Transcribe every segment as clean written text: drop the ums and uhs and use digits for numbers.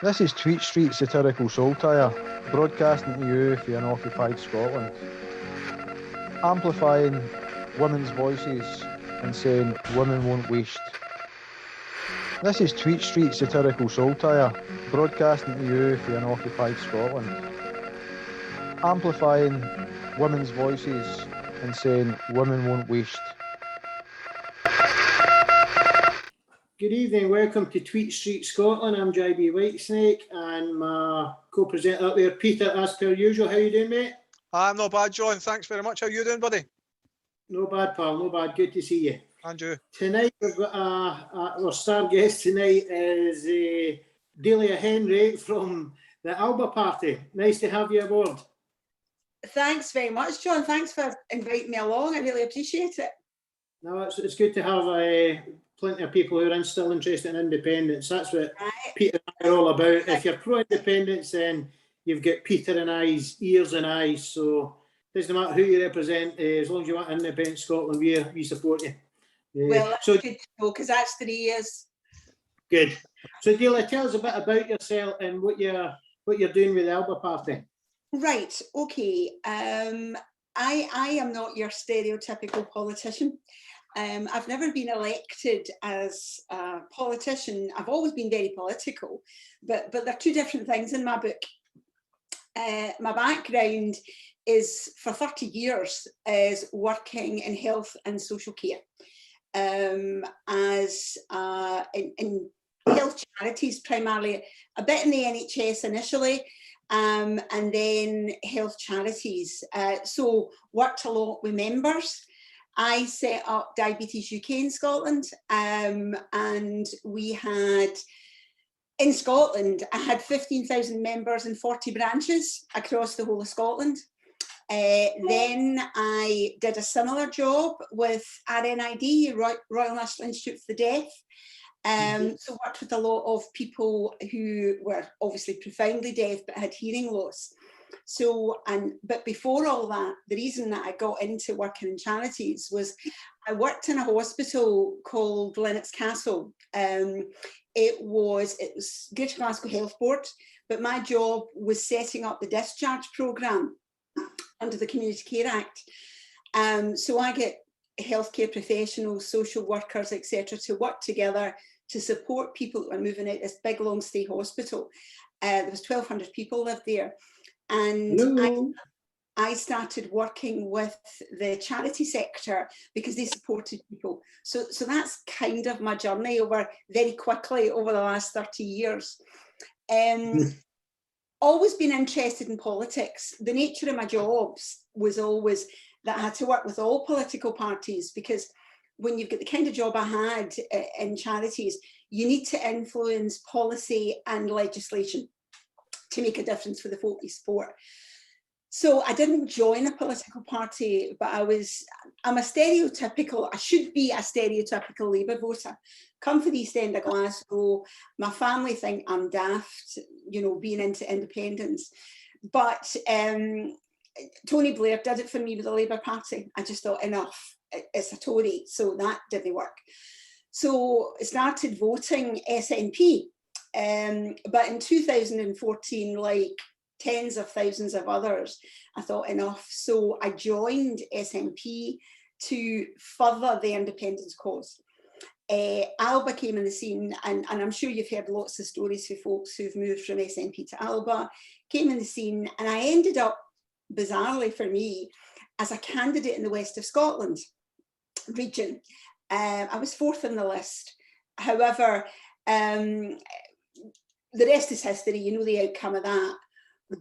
This is Tweet Street Satirical Saltire, broadcasting to you for unoccupied Scotland. Amplifying women's voices and saying women won't waste. This is Tweet Street Satirical Saltire, broadcasting to you for unoccupied Scotland. Amplifying women's voices and saying women won't waste. Good evening, welcome to Tweet Street Scotland. I'm JB Whitesnake and my co-presenter up there, Peter, as per usual. How you doing, mate? I'm not bad, John. Thanks very much. How you doing, buddy? No bad, pal, no bad. Good to see you. And you? Tonight we've got our star guest tonight is Delia Henry from the Alba Party. Nice to have you aboard. Thanks very much, John. Thanks for inviting me along. I really appreciate it. No, it's good to have plenty of people who are still interested in independence. That's what Peter and I are all about. If you're pro-independence, then you've got Peter and I's ears and eyes. So it doesn't matter who you represent, as long as you want independent Scotland, we support you. Well, that's good to know, because that's 3 years. Good. So Delia, tell us a bit about yourself and what you're doing with the Alba Party. Right, okay. I am not your stereotypical politician. I've never been elected as a politician. I've always been very political, but there are two different things in my book. My background is, for 30 years, is working in health and social care, as in health charities primarily, a bit in the NHS initially, and then health charities. So worked a lot with members. I set up Diabetes UK in Scotland, and we had, in Scotland, I had 15,000 members in 40 branches across the whole of Scotland. Then I did a similar job with RNID, Royal National Institute for the Deaf. So worked with a lot of people who were obviously profoundly deaf but had hearing loss. So, but before all that, the reason that I got into working in charities was I worked in a hospital called Lennox Castle. It was Greater Glasgow Health Board, but my job was setting up the discharge programme under the Community Care Act. So I get healthcare professionals, social workers, etc., to work together to support people who are moving out this big long stay hospital. There was 1,200 people lived there. And I started working with the charity sector because they supported people. So that's kind of my journey very quickly over the last 30 years. Always been interested in politics. The nature of my jobs was always that I had to work with all political parties, because when you've got the kind of job I had in charities, you need to influence policy and legislation to make a difference for the folk you support. So I didn't join a political party, but I should be a stereotypical Labour voter. Come for the East End of Glasgow, my family think I'm daft, being into independence. But Tony Blair did it for me with the Labour Party. I just thought, enough, it's a Tory, so that didn't work. So I started voting SNP. But in 2014, like tens of thousands of others, I thought enough. So I joined SNP to further the independence cause. Alba came in the scene, and I'm sure you've heard lots of stories for folks who've moved from SNP to Alba, came in the scene, and I ended up, bizarrely for me, as a candidate in the West of Scotland region. I was fourth in the list. However, the rest is history, the outcome of that.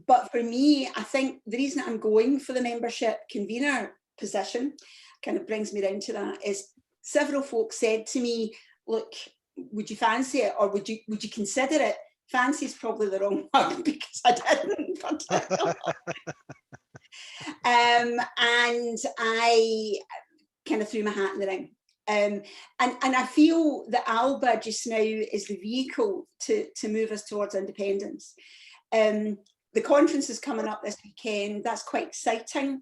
But for me, I think the reason I'm going for the membership convener position, kind of brings me round to that, is several folks said to me, look, would you fancy it, or would you consider it? Fancy is probably the wrong word, because I didn't. And I kind of threw my hat in the ring. And I feel that Alba just now is the vehicle to move us towards independence. The conference is coming up this weekend. That's quite exciting.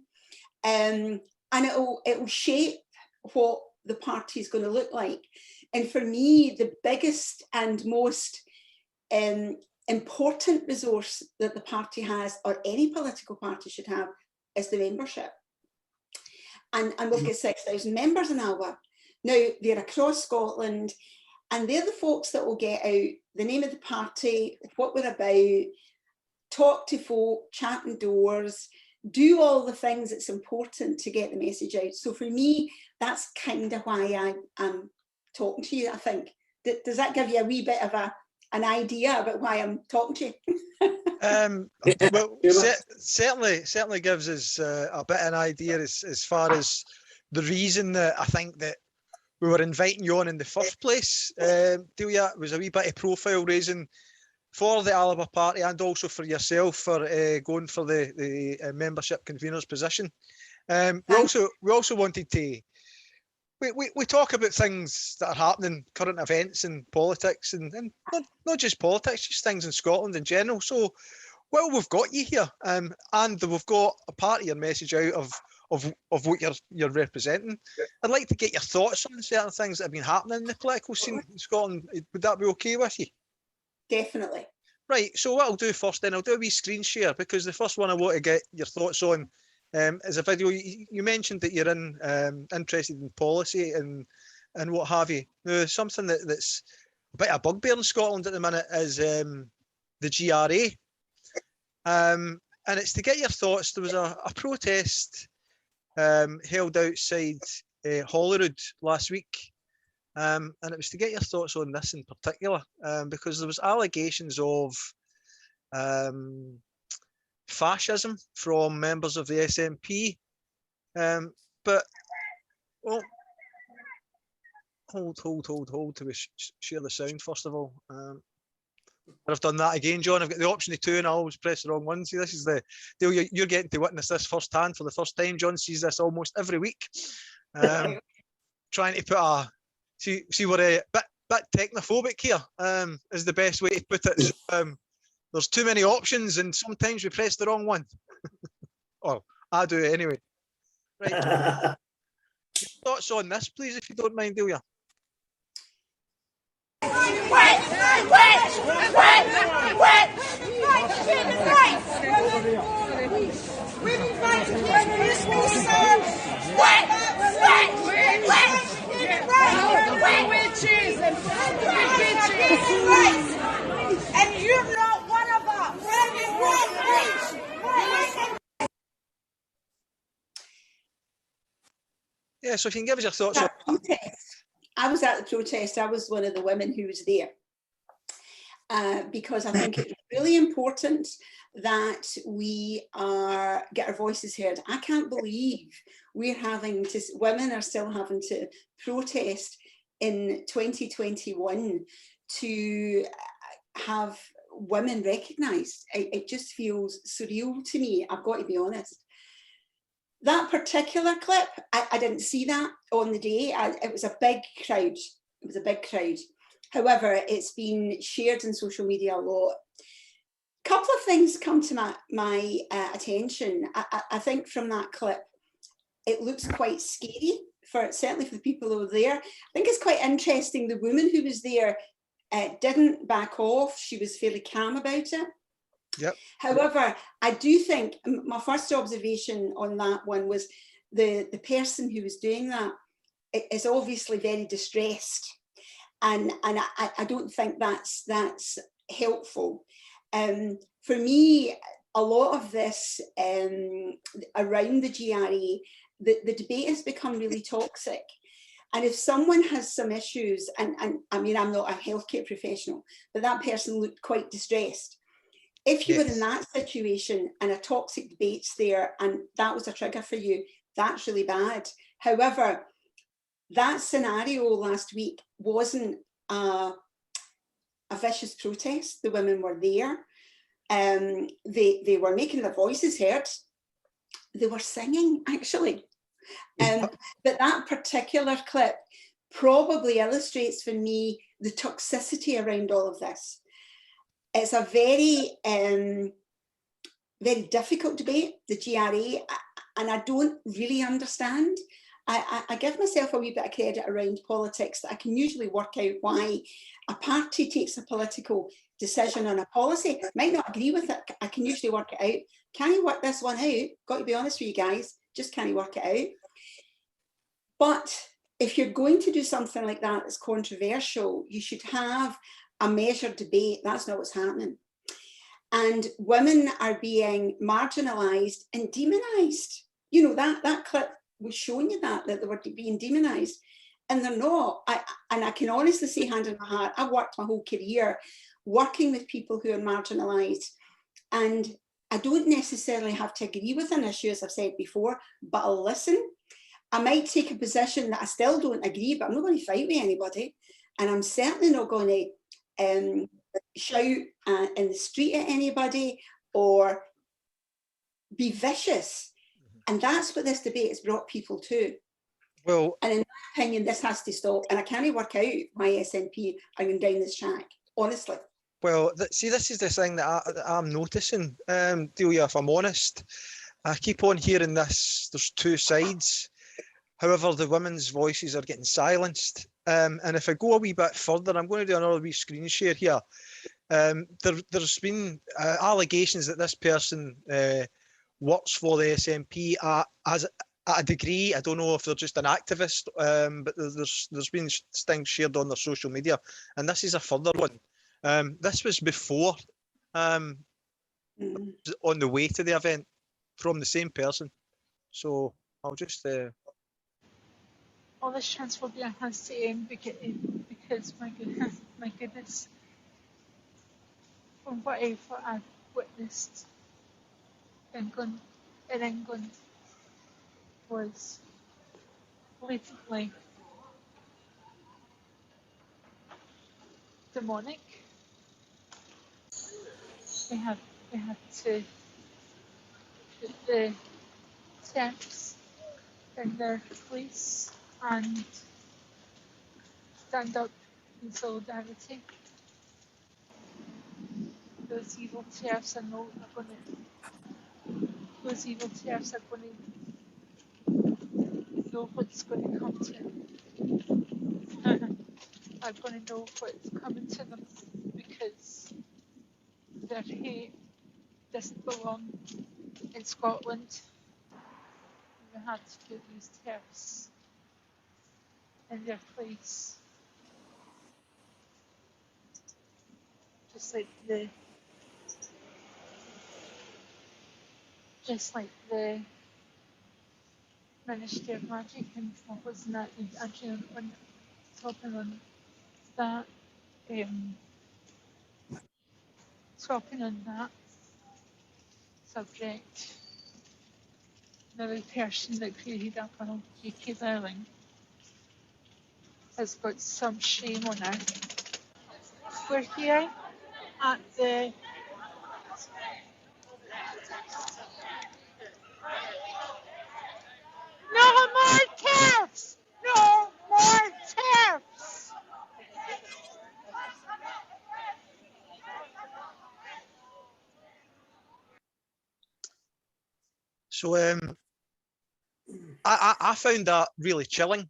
And it'll shape what the party is going to look like. And for me, the biggest and most important resource that the party has, or any political party should have, is the membership. And we've got 6,000 members in Alba. Now, they're across Scotland, and they're the folks that will get out the name of the party, what we're about, talk to folk, chat indoors, do all the things that's important to get the message out. So for me, that's kind of why I'm talking to you, I think. Does that give you a wee bit of an idea about why I'm talking to you? Well, certainly gives us a bit of an idea as far as the reason that I think that we were inviting you on in the first place. Delia, was a wee bit of profile raising for the Alba Party and also for yourself for going for the membership convener's position. We also wanted to we talk about things that are happening, current events and politics, and not just politics, just things in Scotland in general. So, well, we've got you here, and we've got a part of your message out of what you're representing. I'd like to get your thoughts on certain things that have been happening in the political scene in Scotland. Would that be okay with you? Definitely. Right, so what I'll do first then, I'll do a wee screen share, because the first one I want to get your thoughts on is a video. You mentioned that you're interested in policy and what have you. Now, something that's a bit of a bugbear in Scotland at the minute is the GRA. And it's to get your thoughts. There was a protest held outside Holyrood last week. And it was to get your thoughts on this in particular, because there was allegations of fascism from members of the SNP. But, well, hold till we share the sound first of all. I've done that again, John. I've got the option of two and I always press the wrong one. See, this is the deal. You're getting to witness this firsthand for the first time. John sees this almost every week. Trying to put see we're a bit technophobic here, is the best way to put it. So, there's too many options and sometimes we press the wrong one. Oh, I do it anyway. Right. Your thoughts on this, please, if you don't mind, Delia. And you're not one of us. Yeah, so if you can give us your thoughts on protest. I was at the protest. I was one of the women who was there. Because I think it's really important that we get our voices heard. I can't believe women are still having to protest in 2021 to have women recognised. It just feels surreal to me, I've got to be honest. That particular clip, I didn't see that on the day. It was a big crowd. It was a big crowd. However, it's been shared in social media a lot. A couple of things come to my attention. I think from that clip, it looks quite scary, certainly for the people who were there. I think it's quite interesting. The woman who was there didn't back off. She was fairly calm about it. Yep. However, I do think my first observation on that one was the person who was doing that is obviously very distressed. And I don't think that's helpful. For me, a lot of this around the GRA, the debate has become really toxic. And if someone has some issues, and I mean, I'm not a healthcare professional, but that person looked quite distressed. If you were in that situation and a toxic debate's there and that was a trigger for you, that's really bad. However, that scenario last week wasn't a vicious protest. The women were there. They were making their voices heard. They were singing, actually. But that particular clip probably illustrates for me the toxicity around all of this. It's a very, very difficult debate, the GRA, and I don't really understand. I give myself a wee bit of credit around politics that I can usually work out why a party takes a political decision on a policy. Might not agree with it. I can usually work it out. Can you work this one out? Got to be honest with you guys. Just can you work it out? But if you're going to do something like that that's controversial, you should have a measured debate. That's not what's happening. And women are being marginalised and demonised. You know, that clip was showing you that they were being demonised. And they're not. And I can honestly say, hand in my heart, I've worked my whole career working with people who are marginalised. And I don't necessarily have to agree with an issue, as I've said before, but I'll listen. I might take a position that I still don't agree, but I'm not going to fight with anybody. And I'm certainly not going to shout in the street at anybody or be vicious. And that's what this debate has brought people to. Well, and in my opinion, this has to stop. And I can't work out why SNP are going down this track, honestly. Well, see, this is the thing that I'm noticing, Delia, if I'm honest. I keep on hearing this, there's two sides. However, the women's voices are getting silenced. And if I go a wee bit further, I'm going to do another wee screen share here. There's been allegations that this person works for the SNP as at a degree. I don't know if they're just an activist, but there's been things shared on their social media, and this is a further one. This was before on the way to the event from the same person. So I'll just all this transphobia has to end because my goodness, from whatever I've witnessed in England was blatantly demonic. We had to put the TERFs in their place and stand up in solidarity. Those evil TERFs are going to know what's going to come to them. Are going to know what's coming to them because their hate doesn't belong in Scotland. We had to put these TERFs in their place. Just like the Ministry of Magic, and what wasn't that actually on talking on that subject. The person that created that panel, J.K. Rowling, has got some shame on her. We're here at the No more TERFs! No more TERFs! So I found that really chilling.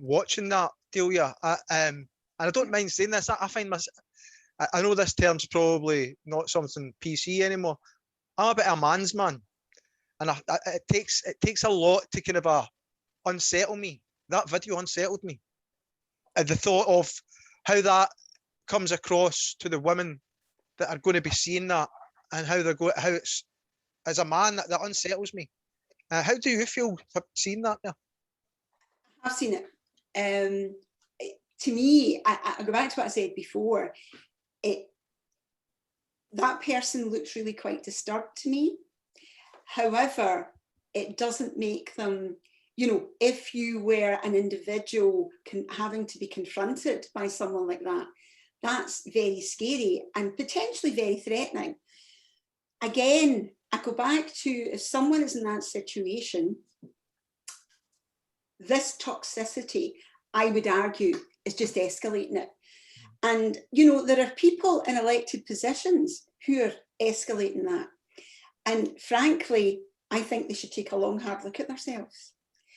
Watching that, Delia, and I don't mind saying this. I find I know this term's probably not something PC anymore. I'm a bit of a man's man, and it takes a lot to kind of unsettle me. That video unsettled me. And the thought of how that comes across to the women that are going to be seeing that, and how it's as a man that unsettles me. How do you feel seeing that there? I've seen it. To me, I go back to what I said before. That person looks really quite disturbed to me. However, it doesn't make them, if you were an individual having to be confronted by someone like that, that's very scary and potentially very threatening. Again, I go back to, if someone is in that situation, this toxicity, I would argue, is just escalating it. And, there are people in elected positions who are escalating that. And frankly, I think they should take a long, hard look at themselves.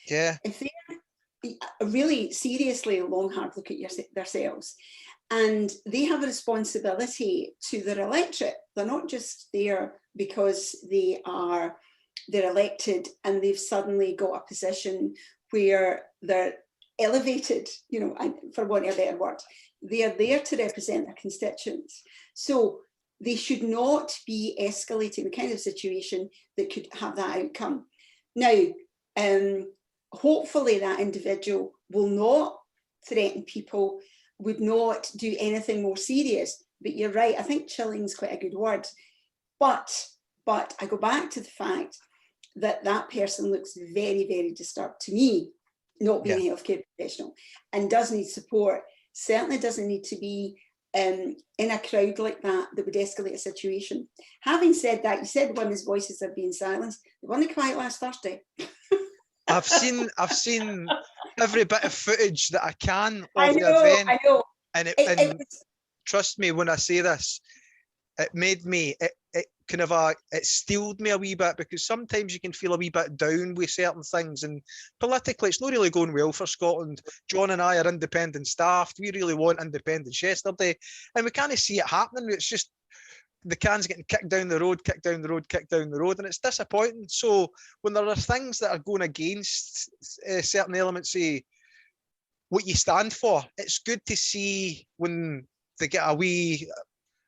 Yeah. If they're really seriously a long, hard look at themselves And they have a responsibility to their electorate. They're not just there because they're elected and they've suddenly got a position where they're elevated, you know, for want of a better word. They are there to represent their constituents. So they should not be escalating the kind of situation that could have that outcome. Now, hopefully that individual will not threaten people, would not do anything more serious. But you're right, I think chilling is quite a good word. But I go back to the fact that that person looks very, very disturbed to me, not being a healthcare professional, and does need support. Certainly doesn't need to be in a crowd like that would escalate a situation. Having said that, you said women's voices are being silenced. They weren't quiet last Thursday. I've seen every bit of footage that I can of I the know, event, I know. and It trust me when I say this, it made me, it kind of it steeled me a wee bit, because sometimes you can feel a wee bit down with certain things, and politically it's not really going well for Scotland. John and I are independent staffed. We really want independence yesterday, and we kind of see it happening. It's just the can's getting kicked down the road, kicked down the road, kicked down the road, and it's disappointing. So when there are things that are going against certain elements of what you stand for, it's good to see when they get a wee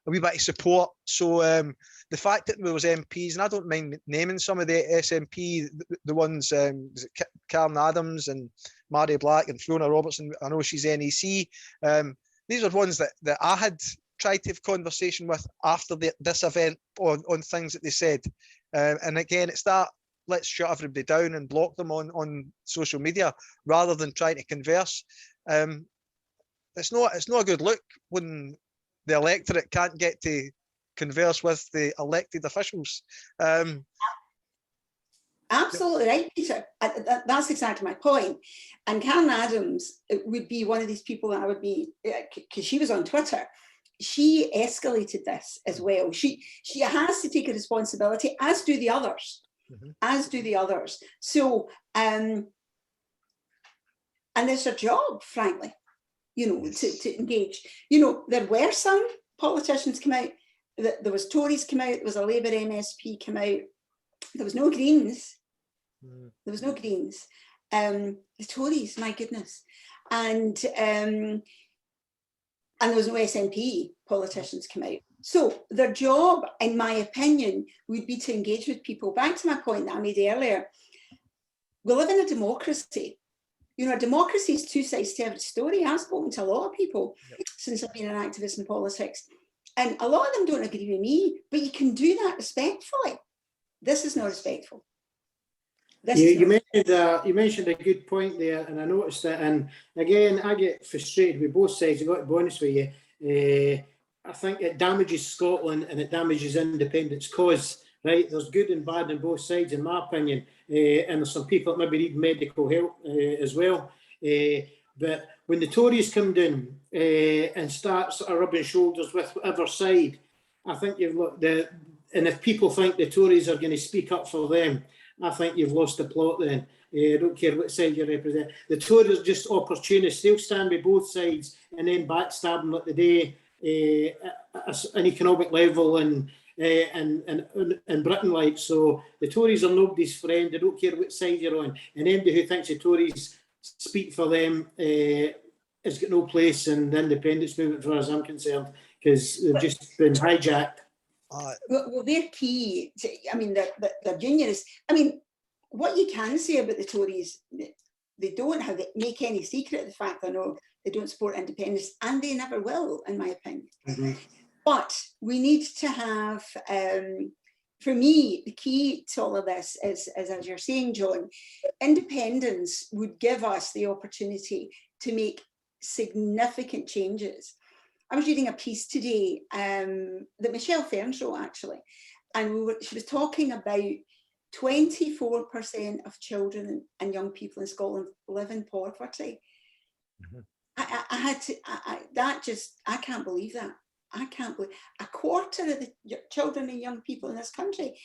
bit of support. So the fact that there was MPs, and I don't mind naming some of the SNP, the ones, Karen Adams and Mary Black and Fiona Robertson, I know she's NEC. These are ones that I had tried to have conversation with after this event on things that they said. And again, it's that, let's shut everybody down and block them on social media rather than trying to converse. It's not a good look when the electorate can't get to converse with the elected officials. Absolutely right, Peter. That's exactly my point. And Karen Adams would be one of these people that I would be, because she was on Twitter. She escalated this as well. She has to take a responsibility, as do the others. As do the others. So, and it's a job, frankly, you know, to engage. You know, there were some politicians come out, there was Tories come out, there was a Labour MSP come out, there was no Greens. There was no Greens. The Tories, my goodness. And there was no SNP politicians come out. So their job, in my opinion, would be to engage with people. Back to my point that I made earlier, we live in a democracy. You know, a democracy is two sides to every story. I've spoken to a lot of people since I've been an activist in politics, and a lot of them don't agree with me, but you can do that respectfully. This is not respectful. You mentioned a good point there, and I noticed that. And again, I get frustrated with both sides. I've got to be honest with you. I think it damages Scotland and it damages independence cause. Right, there's good and bad on both sides, in my opinion. And there's some people that maybe need medical help as well. But when the Tories come down and start sort of rubbing shoulders with whatever side, I think you've looked at. And if people think the Tories are going to speak up for them, I think you've lost the plot then. I don't care what side you represent. The Tories are just opportunists. They'll stand by both sides and then backstab them like the day at an economic level and Britain, like. So the Tories are nobody's friend. They don't care what side you're on. And anybody who thinks the Tories speak for them has got no place in the independence movement, as far as I'm concerned, because they've just been hijacked. Well, they're key. I mean, they're unionists. I mean, what you can say about the Tories, they don't make any secret of the fact they don't support independence, and they never will, in my opinion. But we need to have, for me, the key to all of this is, as you're saying, John, independence would give us the opportunity to make significant changes. I was reading a piece today that Michelle Ferns wrote, actually, and she was talking about 24% of children and young people in Scotland live in poverty. I can't believe that. I can't believe a quarter of the children and young people in this country.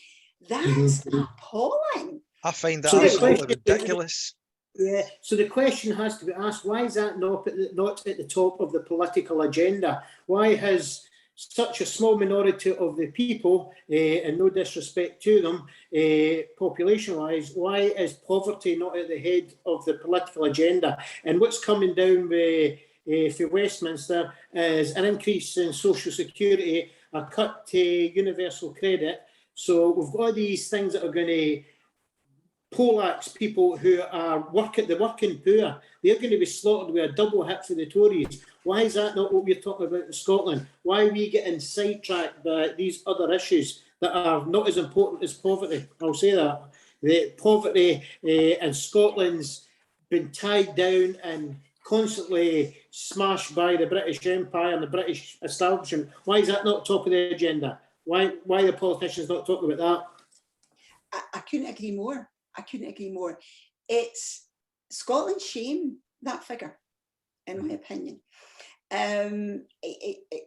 That's appalling. I find that absolutely ridiculous. Yeah, so the question has to be asked, why is that not at the top of the political agenda? Why has such a small minority of the people, and no disrespect to them, population-wise, why is poverty not at the head of the political agenda? And what's coming down for Westminster is an increase in social security, a cut to universal credit. So we've got these things that are going to poleaxe people who are the working poor. They're going to be slaughtered with a double hit for the Tories. Why is that not what we're talking about in Scotland? Why are we getting sidetracked by these other issues that are not as important as poverty? I'll say that. The poverty in Scotland's been tied down and constantly smashed by the British Empire and the British establishment. Why is that not top of the agenda? Why are the politicians not talking about that? I couldn't agree more. I couldn't agree more. It's Scotland's shame, that figure, in my opinion.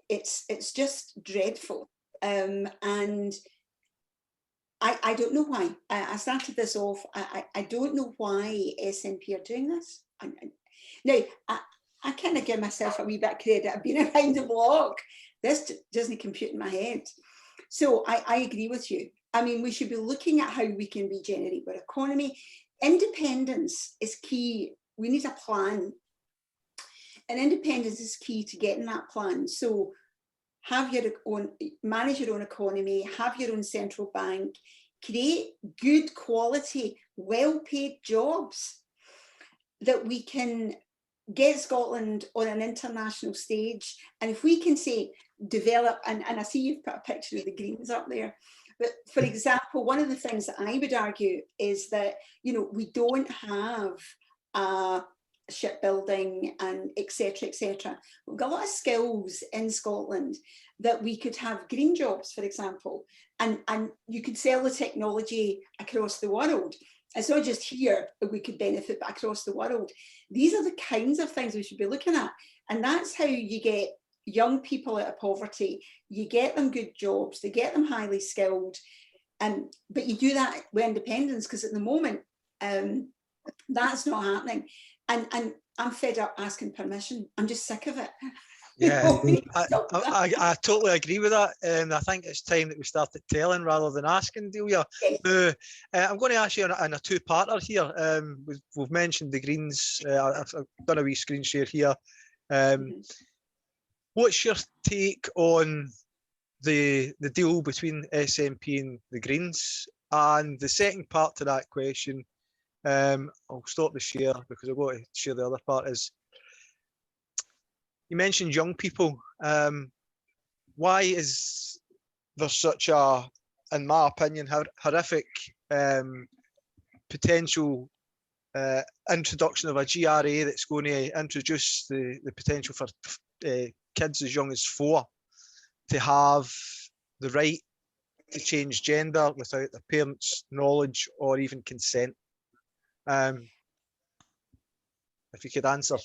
It's just dreadful. And I don't know why. I started this off. I don't know why SNP are doing this. Now, I kind of give myself a wee bit of credit. I've been around the block. This doesn't compute in my head. So I agree with you. I mean, we should be looking at how we can regenerate our economy. Independence is key. We need a plan. And independence is key to getting that plan. So have your own, manage your own economy, have your own central bank, create good quality, well-paid jobs that we can get Scotland on an international stage. And if we can say, develop, and I see you've put a picture of the Greens up there, but for example, one of the things that I would argue is that, you know, we don't have shipbuilding and etc. etc. We've got a lot of skills in Scotland that we could have green jobs, for example, and you could sell the technology across the world. It's not just here that we could benefit, but across the world. These are the kinds of things we should be looking at. And that's how you get young people out of poverty. You get them good jobs, they get them highly skilled. But you do that with independence, because at the moment, that's not happening. And I'm fed up asking permission. I'm just sick of it. Yeah, I totally agree with that. I think it's time that we started telling rather than asking, Delia. Yes. I'm going to ask you on a two-parter here. We've mentioned the Greens. I've done a wee screen share here. What's your take on the deal between SNP and the Greens? And the second part to that question, I'll stop the share because I've got to share the other part, is you mentioned young people. Why is there such a, in my opinion, horrific potential introduction of a GRA that's going to introduce the potential for kids as young as 4 to have the right to change gender without their parents' knowledge or even consent? If you could answer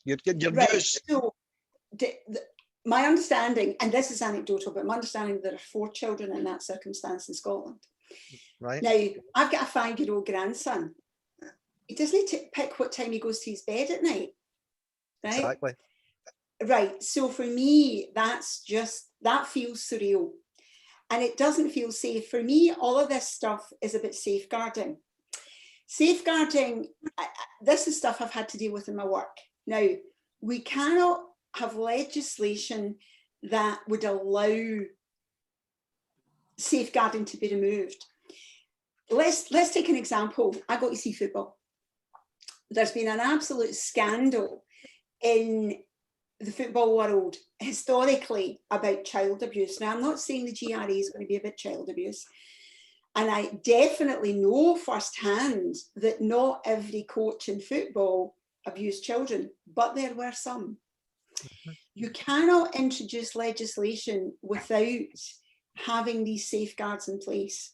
your Right. views. So my understanding, and this is anecdotal, but my understanding, there are 4 children in that circumstance in Scotland. Right. Now, I've got a 5-year-old grandson. He doesn't need to pick what time he goes to his bed at night. Right? Exactly. Right. So for me, that feels surreal. And it doesn't feel safe. For me, all of this stuff is about safeguarding. Safeguarding, this is stuff I've had to deal with in my work. Now, we cannot have legislation that would allow safeguarding to be removed. Let's take an example. I go to see football. There's been an absolute scandal in the football world historically about child abuse. Now, I'm not saying the GRA is going to be about child abuse. And I definitely know firsthand that not every coach in football abused children, but there were some. You cannot introduce legislation without having these safeguards in place.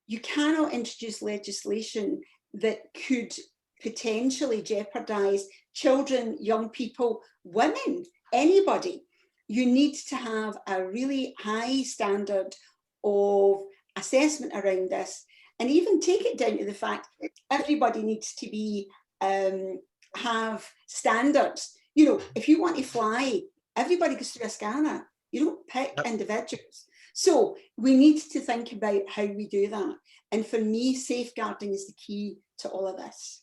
You cannot introduce legislation that could potentially jeopardize children, young people, women, anybody. You need to have a really high standard of assessment around this. and even take it down to the fact everybody needs to be have standards. You know, if you want to fly, everybody goes through a scanner. You don't pick individuals. So we need to think about how we do that. And for me, safeguarding is the key to all of this.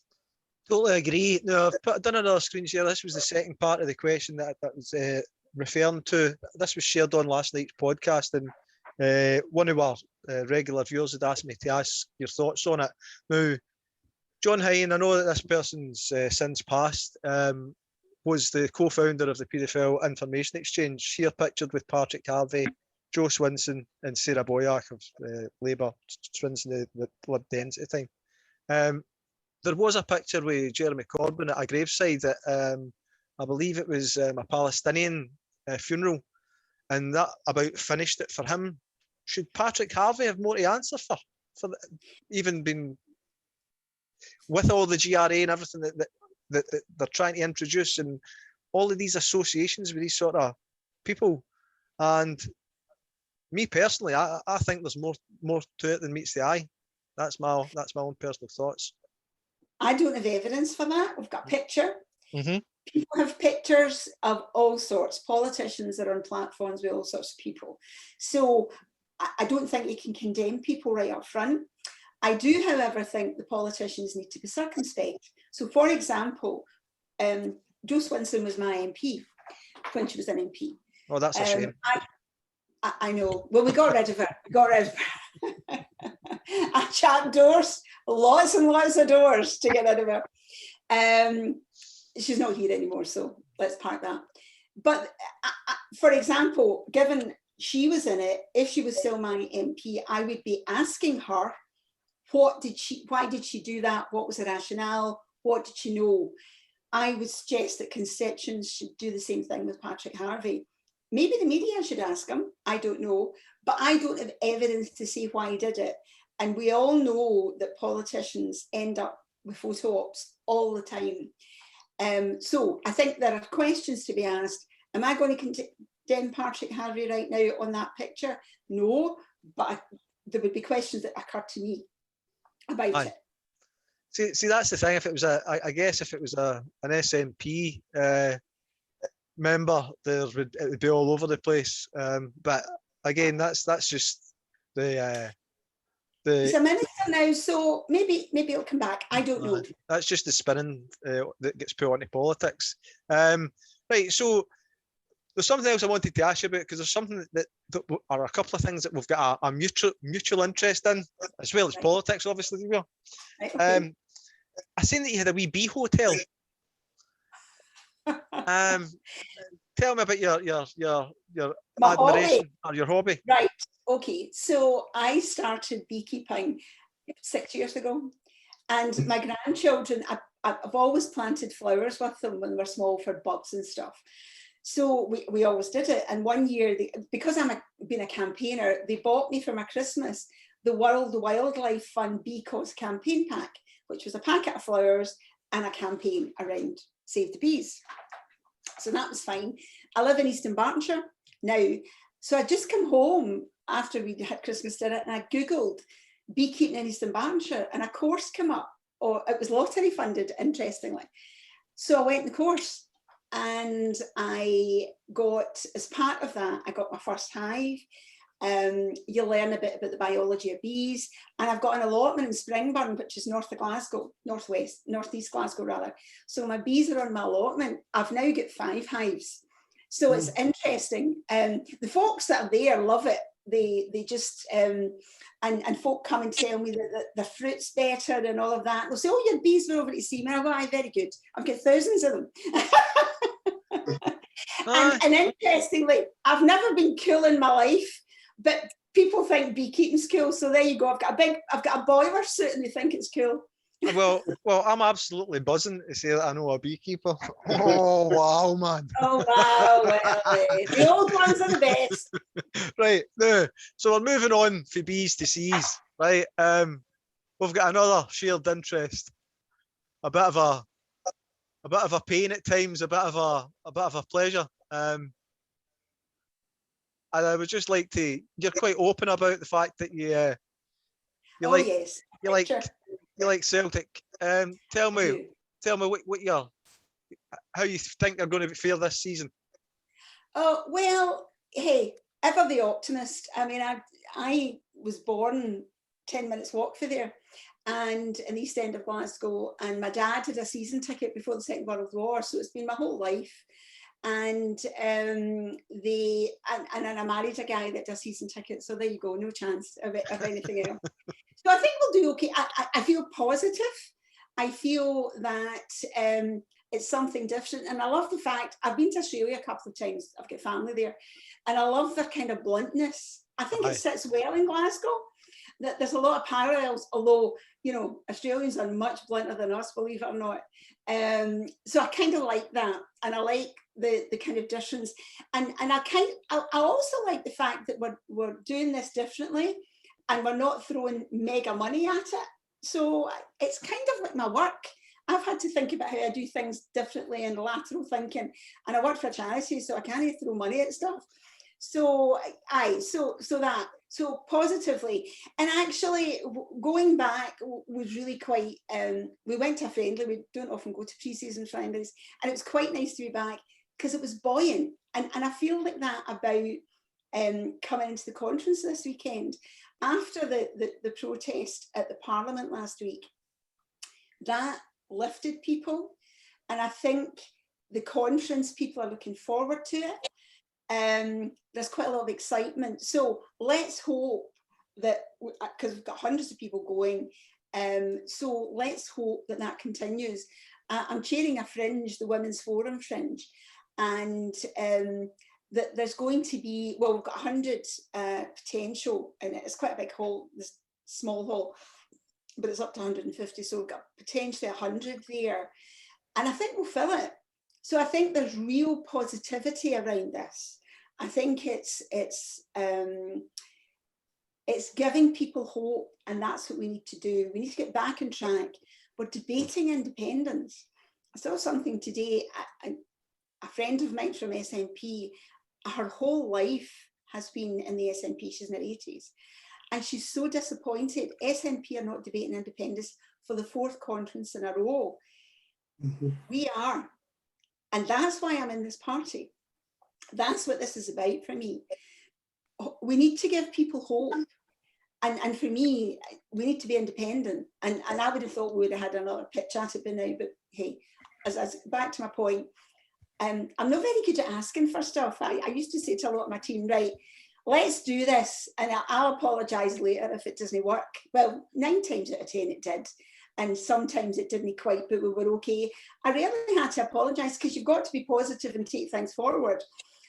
Totally agree. No, I've done another screen share. This was the second part of the question that was referring to. This was shared on last night's podcast, and one of our regular viewers had asked me to ask your thoughts on it. Now, John Hine, I know that this person's since passed, was the co-founder of the Paedophile Information Exchange, here pictured with Patrick Harvey, Joe Swinson and Sarah Boyack of Labour, Swinson the Lib Dens at the time. There was a picture with Jeremy Corbyn at a graveside that I believe it was a Palestinian funeral, and that about finished it for him. Should Patrick Harvey have more to answer for even being with all the GRA and everything that they're trying to introduce, and all of these associations with these sort of people? And me personally, I think there's more to it than meets the eye. That's my own personal thoughts. I don't have evidence for that. We've got a picture. Mm-hmm. People have pictures of all sorts. Politicians are on platforms with all sorts of people. So I don't think you can condemn people right up front. I do, however, think the politicians need to be circumspect. So, for example, Jo Swinson was my MP when she was an MP. Oh, that's a shame. I know. Well, we got rid of her. We got rid of her. I shut doors, lots and lots of doors to get rid of her. She's not here anymore, so let's park that. But for example, given she was in it, if she was still my MP, I would be asking her, why did she do that? What was the rationale? What did she know? I would suggest that constituents should do the same thing with Patrick Harvey. Maybe the media should ask him, I don't know, but I don't have evidence to say why he did it. And we all know that politicians end up with photo ops all the time. So I think there are questions to be asked. Am I going to condemn Patrick Harvey right now on that picture? No, but there would be questions that occur to me about it. See, that's the thing. If it was I guess if it was an SNP member, it would be all over the place. But again, that's just the. He's a minister now, so maybe it'll come back. I don't know. That's just the spinning that gets put onto politics. Right, so there's something else I wanted to ask you about, because there's something that are a couple of things that we've got a mutual interest in, as well as politics, obviously. Right, okay. I seen that you had a wee bee hotel. Tell me about your admiration or your hobby. Right. Okay. So I started beekeeping 6 years ago, and my grandchildren, I've always planted flowers with them when we're small for bugs and stuff. So we always did it. And one year, because been a campaigner, they bought me for my Christmas the World Wildlife Fund Bee Cause campaign pack, which was a packet of flowers and a campaign around Save the Bees. So that was fine. I live in Eastern Bartonshire now. So I just come home after we had Christmas dinner, and I Googled beekeeping in Eastern Bartonshire, and a course came up, or it was lottery funded, interestingly. So I went the course, and I got, as part of that, I got my first hive. You learn a bit about the biology of bees, and I've got an allotment in Springburn, which is northeast Glasgow rather. So my bees are on my allotment. I've now got 5 hives. So it's interesting. The folks that are there love it. They just, and folk come and tell me that the fruit's better and all of that. They'll say, oh, your bees were over to see me. I go, aye, very good. I've got thousands of them. And interestingly, I've never been cool in my life, but people think beekeeping's cool. So there you go. I've got a boiler suit and they think it's cool. Well, I'm absolutely buzzing to say that I know a beekeeper. Oh wow, man! Oh wow, well, the old ones are the best. Right now, so we're moving on from bees to C's. Right, we've got another shared interest. A bit of a pain at times, a bit of a pleasure. And I would just like to. You're quite open about the fact that you You Oh like yes. you like Sure. you like Celtic. Tell I me do. what how you think they're going to fare this season. Oh, well, hey, ever the optimist. I mean, I was born 10 minutes walk for there, and in the East End of Glasgow, and my dad had a season ticket before the Second World War, so it's been my whole life. And and I married a guy that does season tickets, so there you go, no chance of anything else. So I think we'll do okay. I feel positive. I feel that it's something different. And I love the fact, I've been to Australia a couple of times, I've got family there, and I love their kind of bluntness. I think it sits well in Glasgow. That there's a lot of parallels, although, you know, Australians are much blunter than us, believe it or not. So I kind of like that, and I like the kind of difference. And I also like the fact that we're doing this differently, and we're not throwing mega money at it. So it's kind of like my work. I've had to think about how I do things differently and lateral thinking. And I work for a charity, so I can't throw money at stuff. So so positively. And actually going back was really quite, we went to a friendly, we don't often go to pre-season friendlies, and it was quite nice to be back because it was buoyant. And I feel like that about coming into the conference this weekend. After the protest at the Parliament last week, that lifted people. And I think the conference, people are looking forward to it. There's quite a lot of excitement. So let's hope that, because we've got hundreds of people going, so let's hope that that continues. I'm chairing a fringe, the Women's Forum Fringe, and that there's going to be, well, we've got 100 potential, and it's quite a big hall, this small hall, but it's up to 150, so we've got potentially 100 there, and I think we'll fill it. So I think there's real positivity around this. I think it's giving people hope, and that's what we need to do. We need to get back on track. We're debating independence. I saw something today, a friend of mine from SNP, her whole life has been in the SNP, she's in her 80s. And she's so disappointed. SNP are not debating independence for the 4th conference in a row. Mm-hmm. We are. And that's why I'm in this party. That's what this is about for me. We need to give people hope. And for me, we need to be independent. And I would have thought we would have had another pitch at it by now, but hey, as back to my point, I'm not very good at asking for stuff. I used to say to a lot of my team, right, let's do this, and I'll apologise later if it doesn't work. Well, 9 times out of 10 it did, and sometimes it didn't quite, but we were okay. I rarely had to apologise, because you've got to be positive and take things forward.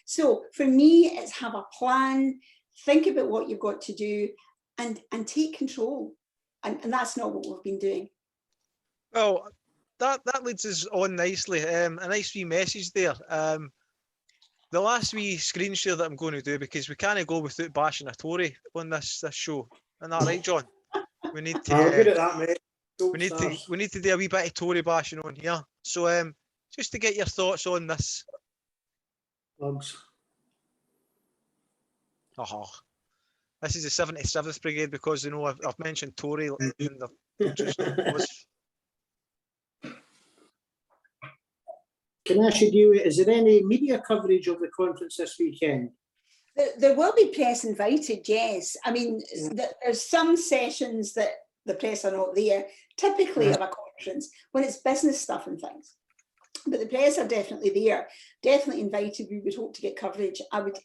So for me, it's have a plan, think about what you've got to do, and take control. And that's not what we've been doing. Well, that leads us on nicely. A nice wee message there. The last wee screen share that I'm going to do, because we can't go without bashing a Tory on this show. Isn't that right, John? We need to. I'm good at that, mate. We need to do a wee bit of Tory bashing on here. So just to get your thoughts on this. Bugs. Oh, this is the 77th Brigade, because you know I've mentioned Tory in the. Can I ask you, is there any media coverage of the conference this weekend? There will be press invited, yes. I mean, there's some sessions that the press are not there, typically of a conference, when it's business stuff and things. But the press are definitely there, definitely invited. We would hope to get coverage. I would,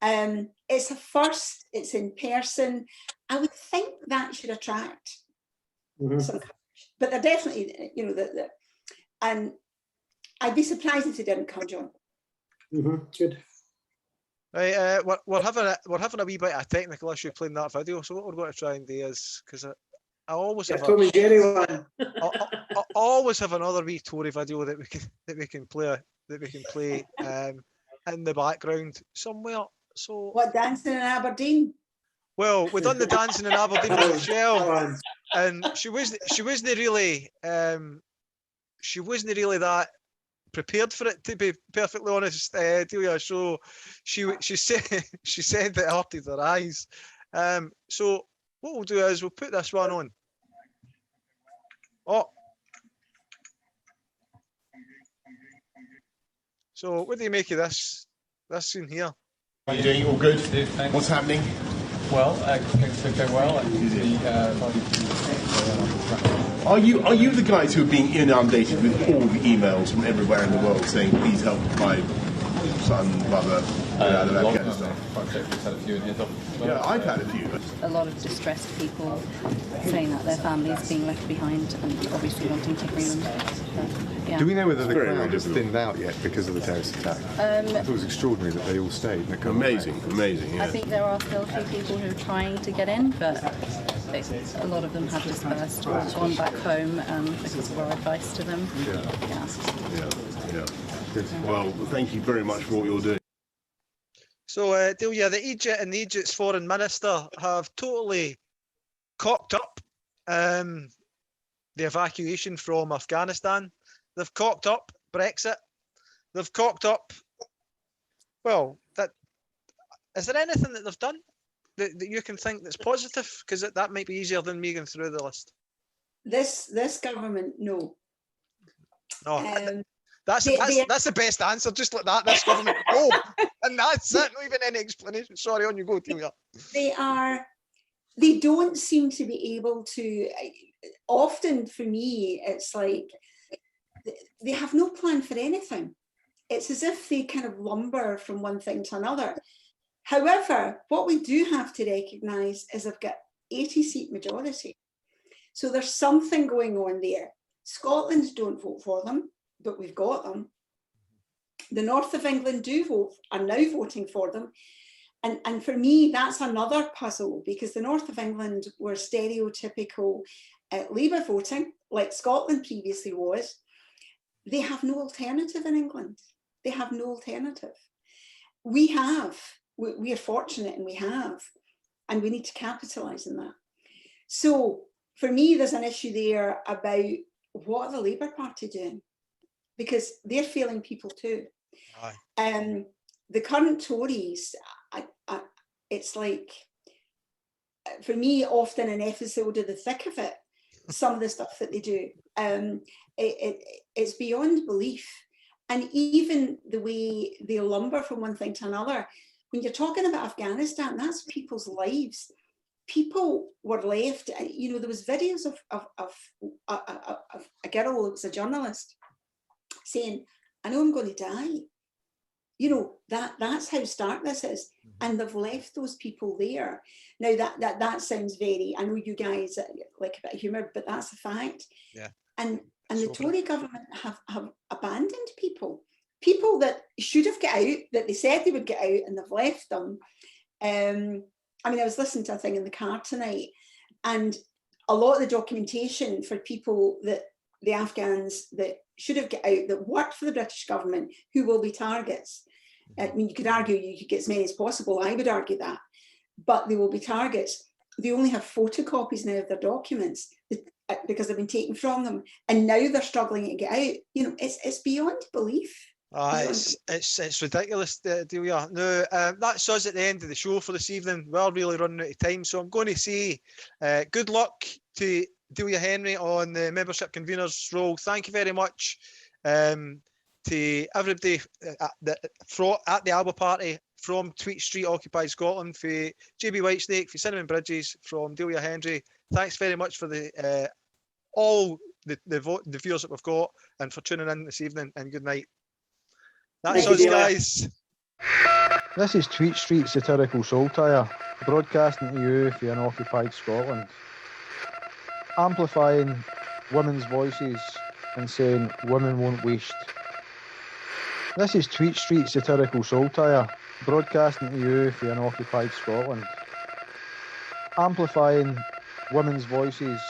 it's a first, it's in person. I would think that should attract some coverage. But they're definitely, and I'd be surprised if they didn't come, John. Good. Right, we're having a wee bit of a technical issue playing that video. So what we're going to try and do is, because I always have Tom and Jerry one. I always have another wee Tory video that we can play in the background somewhere. So what, dancing in Aberdeen? Well, we done the dancing in Aberdeen with Michelle, and she wasn't really that prepared for it, to be perfectly honest, Delia. So she said that it hurted her eyes. So what we'll do is we'll put this one on. Oh. So what do you make of this scene here? How are you doing? All good? What's happening? Well, things are going well. Are you the guys who are being inundated with all the emails from everywhere in the world saying, please help my son, brother, get out of Afghanistan? Yeah, I've had a few. A lot of distressed people saying that their families being left behind and obviously wanting to bring them back. Yeah. Do we know whether the Very crowd has difficult. thinned out yet because of the terrorist attack? I thought it was extraordinary that they all stayed. And Amazing, yeah. I think there are still a few people who are trying to get in, but a lot of them have dispersed or gone back home because of our advice to them. Yeah. Well, thank you very much for what you're doing. So, Delia, the Egypt's foreign minister have totally cocked up the evacuation from Afghanistan. They've cocked up Brexit. They've cocked up. Well, is there anything that they've done that you can think that's positive? Because that might be easier than me going through the list. This government, no. Oh, that's the best answer. Just like that, this government, no, and that's it. Not even any explanation. Sorry, on you go, Delia. They don't seem to be able to. Often for me, it's like they have no plan for anything. It's as if they kind of lumber from one thing to another. However, what we do have to recognise is they've got 80-seat majority. So there's something going on there. Scotland don't vote for them, but we've got them. The north of England are now voting for them. And for me, that's another puzzle, because the north of England were stereotypical Labour voting, like Scotland previously was. They have no alternative in England. They have no alternative. We are fortunate, and and we need to capitalise on that. So for me, there's an issue there about what are the Labour Party doing? Because they're failing people too. The current Tories, it's like, for me, often an episode of the thick of it, some of the stuff that they do. It's beyond belief. And even the way they lumber from one thing to another, when you're talking about Afghanistan, that's people's lives. People were left, there was videos of a girl who was a journalist saying, I know I'm going to die. That's how stark this is. And they've left those people there. Now that sounds very, I know you guys like a bit of humour, but that's a fact. Yeah. And the Tory government have abandoned people that should have got out, that they said they would get out, and they've left them. I was listening to a thing in the car tonight, and a lot of the documentation for people that the Afghans that should have got out, that worked for the British government, who will be targets. You could argue you could get as many as possible. I would argue that, but they will be targets. They only have photocopies now of their documents because they've been taken from them, and now they're struggling to get out. It's beyond belief. It's ridiculous, Delia. No, that's us at the end of the show for this evening. We're really running out of time, so I'm going to say good luck to Delia Henry on the membership convener's role. Thank you very much to everybody at the Alba Party from Tweet Street Occupy Scotland, for JB Whitesnake, for Cinnamon Bridges, from Delia Henry. Thanks very much for all the viewers that we've got, and for tuning in this evening, and good night. That's us, guys. This is Tweet Street Satirical Saltire, broadcasting to you for Unoccupied Scotland. Amplifying women's voices and saying women won't waste. This is Tweet Street Satirical Saltire, broadcasting to you for Unoccupied Scotland. Amplifying women's voices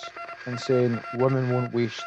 and saying women won't waste.